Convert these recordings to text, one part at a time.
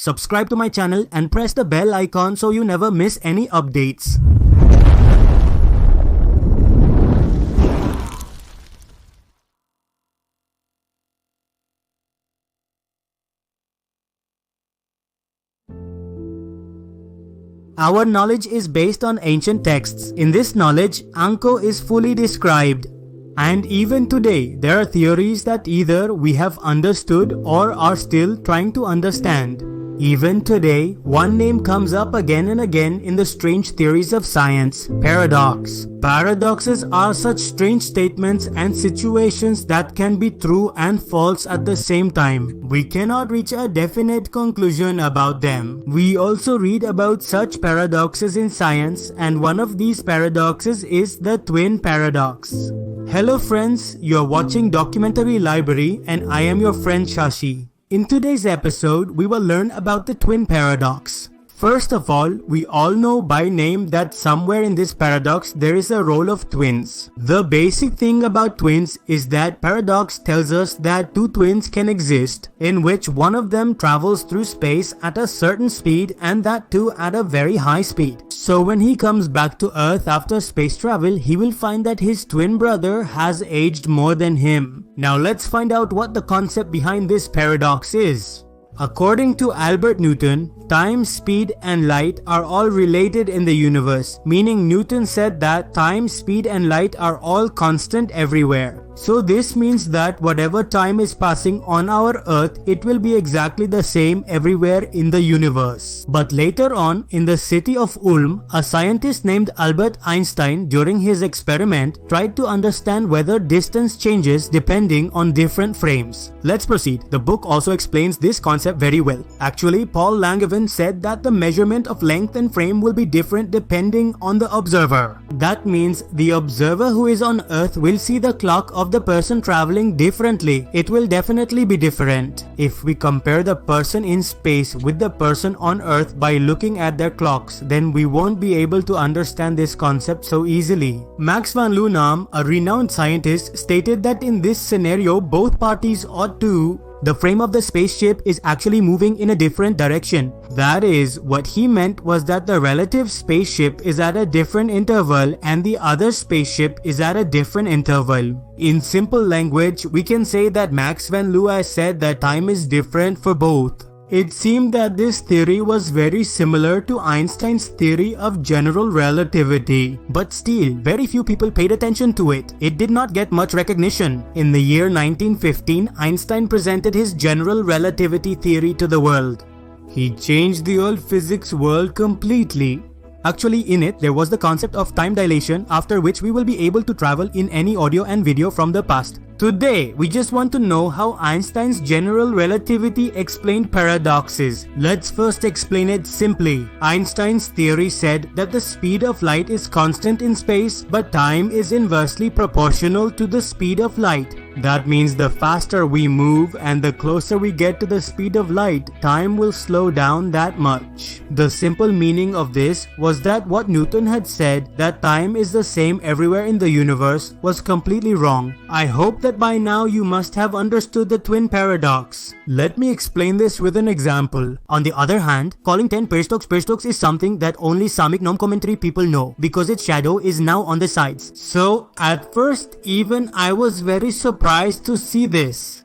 subscribe to my channel and press the bell icon so you never miss any updates. Our knowledge is based on ancient texts. In this knowledge, Anko is fully described. And even today, there are theories that either we have understood or are still trying to understand. Even today, one name comes up again and again in the strange theories of science: paradox. Paradoxes are such strange statements and situations that can be true and false at the same time. We cannot reach a definite conclusion about them. We also read about such paradoxes in science, and one of these paradoxes is the twin paradox. Hello friends, you are watching Documentary Library and I am your friend Shashi. In today's episode, we will learn about the twin paradox. First of all, we all know by name that somewhere in this paradox there is a role of twins. The basic thing about twins is that paradox tells us that two twins can exist, in which one of them travels through space at a certain speed and that too at a very high speed. So when he comes back to Earth after space travel, he will find that his twin brother has aged more than him. Now let's find out what the concept behind this paradox is. According to Albert Newton, time, speed and light are all related in the universe, meaning Newton said that time, speed and light are all constant everywhere. So this means that whatever time is passing on our Earth, it will be exactly the same everywhere in the universe. But later on, in the city of Ulm, a scientist named Albert Einstein during his experiment tried to understand whether distance changes depending on different frames. Let's proceed. The book also explains this concept very well. Actually, Paul Langevin said that the measurement of length and frame will be different depending on the observer. That means the observer who is on Earth will see the clock of the person traveling differently. It will definitely be different. If we compare the person in space with the person on Earth by looking at their clocks, then we won't be able to understand this concept so easily. Max van Loonam, a renowned scientist, stated that in this scenario, both parties ought to the frame of the spaceship is actually moving in a different direction. That is, what he meant was that the relative spaceship is at a different interval and the other spaceship is at a different interval. In simple language, we can say that Max van Loo said that time is different for both. It seemed that this theory was very similar to Einstein's theory of general relativity, but still, very few people paid attention to it. It did not get much recognition. In the year 1915, Einstein presented his general relativity theory to the world. He changed the old physics world completely. Actually, in it, there was the concept of time dilation, after which we will be able to travel in any audio and video from the past. Today, we just want to know how Einstein's general relativity explained paradoxes. Let's first explain it simply. Einstein's theory said that the speed of light is constant in space, but time is inversely proportional to the speed of light. That means the faster we move and the closer we get to the speed of light, time will slow down that much. The simple meaning of this was that what Newton had said, that time is the same everywhere in the universe, was completely wrong. I hope that by now you must have understood the twin paradox. Let me explain this with an example. On the other hand, calling 10 perstocks is something that only Samic nom commentary people know, because its shadow is now on the sides. So at first, even I was very surprised to see this.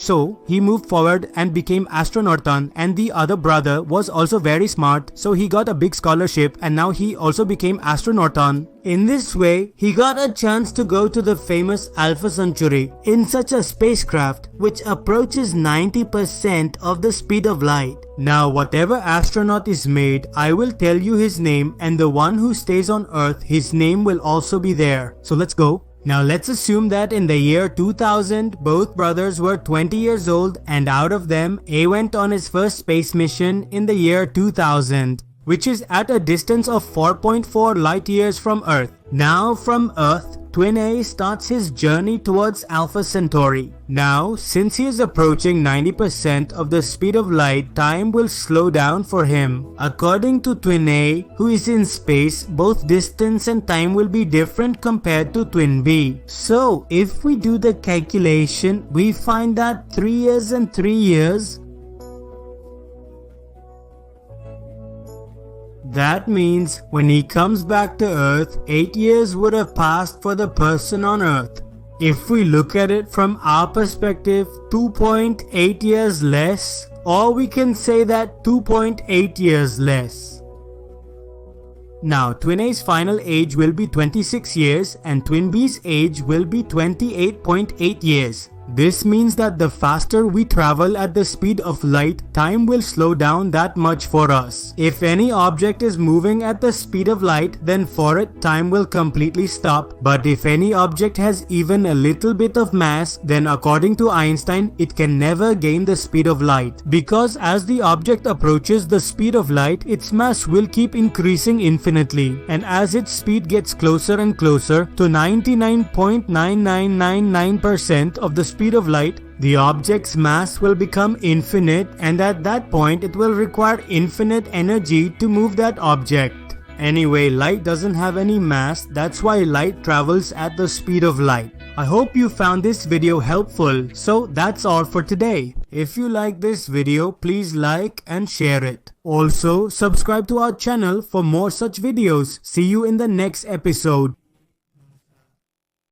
So he moved forward and became astronauton, and the other brother was also very smart, so he got a big scholarship and now he also became astronauton. In this way, he got a chance to go to the famous Alpha Centauri in such a spacecraft which approaches 90% of the speed of light. Now whatever astronaut is made, I will tell you his name, and the one who stays on Earth, his name will also be there. So let's go. Now let's assume that in the year 2000, both brothers were 20 years old, and out of them, A went on his first space mission in the year 2000, which is at a distance of 4.4 light years from Earth. Now from Earth, Twin A starts his journey towards Alpha Centauri. Now, since he is approaching 90% of the speed of light, time will slow down for him. According to Twin A, who is in space, both distance and time will be different compared to Twin B. So, if we do the calculation, we find that 3 years and 3 years. That means when he comes back to Earth, 8 years would have passed for the person on Earth. If we look at it from our perspective, 2.8 years less, or we can say that 2.8 years less. Now, Twin A's final age will be 26 years and Twin B's age will be 28.8 years. This means that the faster we travel at the speed of light, time will slow down that much for us. If any object is moving at the speed of light, then for it time will completely stop. But if any object has even a little bit of mass, then according to Einstein, it can never gain the speed of light. Because as the object approaches the speed of light, its mass will keep increasing infinitely. And as its speed gets closer and closer to 99.9999% of the speed of light, the object's mass will become infinite, and at that point it will require infinite energy to move that object. Anyway, light doesn't have any mass, that's why light travels at the speed of light. I hope you found this video helpful. So that's all for today. If you like this video, please like and share it. Also, subscribe to our channel for more such videos. See you in the next episode.